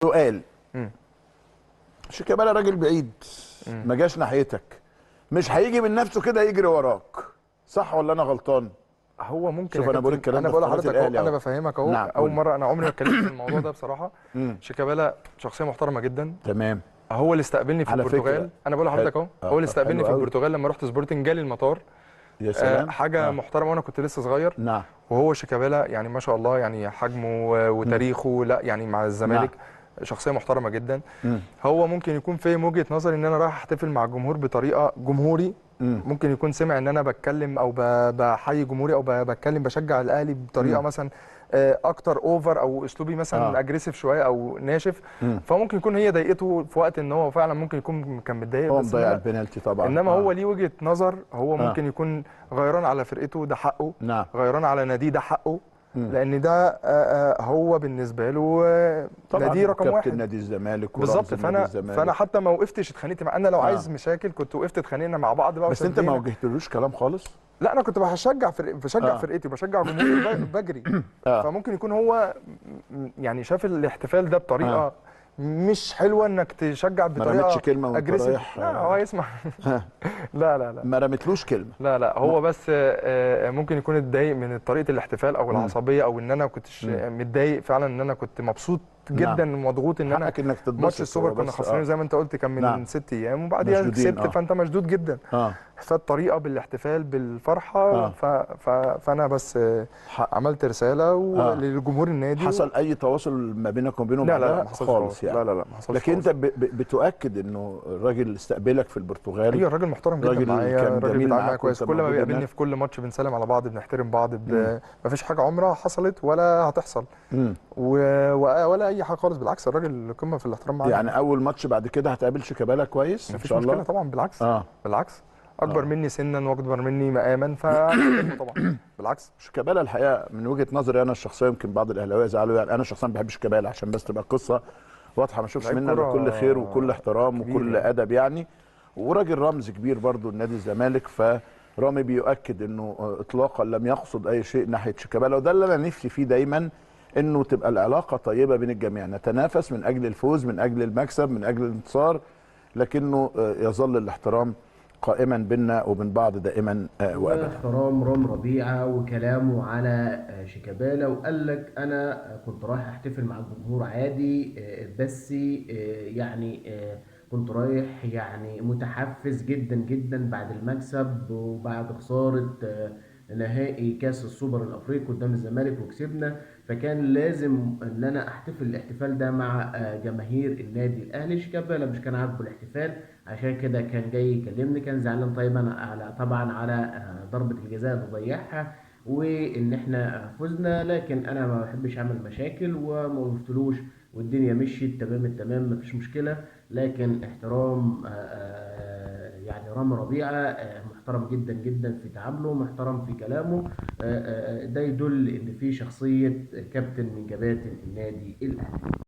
سؤال. مم. شيكابالا راجل بعيد، ما جاش ناحيتك، مش هيجي من نفسه كده يجري وراك، صح ولا انا غلطان؟ هو ممكن يا شوف انا بقول كابتن، الكلام انا ده في بقول قناه لحضرتك اهو، الاهلي انا اهو. بفهمك اهو. نعم اول قول. مره، انا عمري ما اتكلمت في الموضوع ده بصراحه. مم. شيكابالا شخصيه محترمه جدا. تمام. هو اللي استقبلني في على فكره البرتغال، انا بقول حلو. لحضرتك اهو، هو اللي طب حلو استقبلني في قوي. البرتغال لما رحت سبورتنج، جالي المطار. يا سلام. حاجه محترمه، وانا كنت لسه صغير. نعم. وهو شيكابالا يعني ما شاء الله، يعني حجمه مم. وتاريخه، لا يعني مع نعم. الزمالك شخصيه محترمه جدا. مم. هو ممكن يكون فاهم وجهه نظري ان انا رايح احتفل مع الجمهور بطريقه جمهوري. مم. ممكن يكون سمع ان انا بتكلم او بحيي جمهوري او بتكلم بشجع الاهلي بطريقه مم. مثلا اكتر اوفر، او اسلوبي مثلا اه. اجريسيف شويه او ناشف. مم. فممكن يكون هي ضايقته في وقت ان هو فعلا ممكن يكون كان متضايق، هو بس مضيع البنالتي طبعا. انما هو ليه وجهه نظر. هو اه. ممكن يكون غيران على فرقته، ده حقه. نعم. غيران على ناديه، ده حقه. مم. لان ده هو بالنسبه له ناديه طبعا رقم وكابتن واحد. نادي الزمالك ورمز بالظبط. النادي فانا الزمالك. حتى ما وقفتش اتخانقت معاه. انا لو عايز اه. مشاكل كنت وقفت اتخانقنا مع بعض بقى بس انت ما وشدينا. وجهتلوش كلام خالص. لا، انا كنت بشجع اه. فرقتي وبشجع جمهوري وبجري. اه. فممكن يكون هو يعني شاف الاحتفال ده اه. بطريقه مش حلوه، انك تشجع ما رمتش بطريقه كلمه وانت اجريسيف. رايح. لا هو يسمع. لا لا لا. ما رمتلوش كلمه. لا ما... هو بس ممكن يكون اتضايق من طريقه الاحتفال او مم. العصبيه، او ان انا كنتش مم. متضايق فعلا، ان انا كنت مبسوط نعم. جدا ومضغوط ان انا حقك انك ماتش تتبسط السوبر هو كنا بس خسرانين زي ما انت قلت، كان من نعم. 6 ايام وبعديها مشدودين كسبت، فانت مشدود جدا. اه. فالطريقه بالاحتفال بالفرحه اه. فانا بس حق. عملت رساله اه. للجمهور النادي حصل اي تواصل ما بينك وبينه لا بعدها ما حصلش خالص تواصل. يعني؟ لا ما حصلش لكن انت تواصل. بتؤكد انه الراجل استقبلك في البرتغال، ايوه الراجل محترم جدا راجل معايا، كان الراجل جميل بيتعامل معايا معاك كويس، وانت كل ما موجود بيقابلني هناك. في كل ماتش بنسلم على بعض، بنحترم بعض، امم. ما فيش حاجه عمرها حصلت ولا هتحصل. امم. ولا اي حاجه خالص، بالعكس الراجل قمه في الاحترام معايا يعني يعني. اول ماتش بعد كده هتقابل شيكابالا كويس ان مفيش شاء مشكله الله. طبعا، بالعكس. اه. بالعكس. اكبر اه. مني سنا واكبر مني مقاما، فهحترمه طبعا. بالعكس. شيكابالا الحقيقه من وجهه نظري انا الشخصيه، يمكن بعض الاهلاويه زعلوا، يعني انا شخصيا بحب شيكابالا عشان بس تبقى القصه واضحه، ما اشوفش لعيب منه الا كل خير وكل كوره احترام كبير وكل يعني. ادب يعني. وراجل رمز كبير برضو لنادي الزمالك. فرامي بيؤكد انه اطلاقا لم يقصد اي شيء ناحيه شيكابالا، وده اللي انا نفسي فيه دايما، انه تبقى العلاقه طيبه بين الجميع، نتنافس من اجل الفوز، من اجل المكسب، من اجل الانتصار، لكنه يظل الاحترام قائما بيننا وبين بعض دائما وده وابدا. احترام رام ربيعة وكلامه على شيكابالا، وقال لك أنا كنت رايح أحتفل مع الجمهور عادي، بس يعني كنت رايح يعني متحفز جدا جدا بعد المكسب وبعد خسارة نهائي كأس السوبر الأفريقي قدام الزمالك وكسبنا. فكان لازم إن أنا أحتفل الاحتفال ده مع جماهير النادي الأهلي. شيكابالا مش كان عاجبه الاحتفال، عشان كده كان جاي يكلمني، كان زعلان طيبا على طبعا على ضربة الجزاء اللي ضيعها وان احنا فزنا. لكن انا ما بحبش اعمل مشاكل وما قلتلوش، والدنيا مشيت تمام التمام، مفيش مشكلة. لكن احترام يعني رامي ربيعة محترم جدا جدا في تعامله، محترم في كلامه. ده يدل ان في شخصية كابتن من كباتن النادي الاهلي.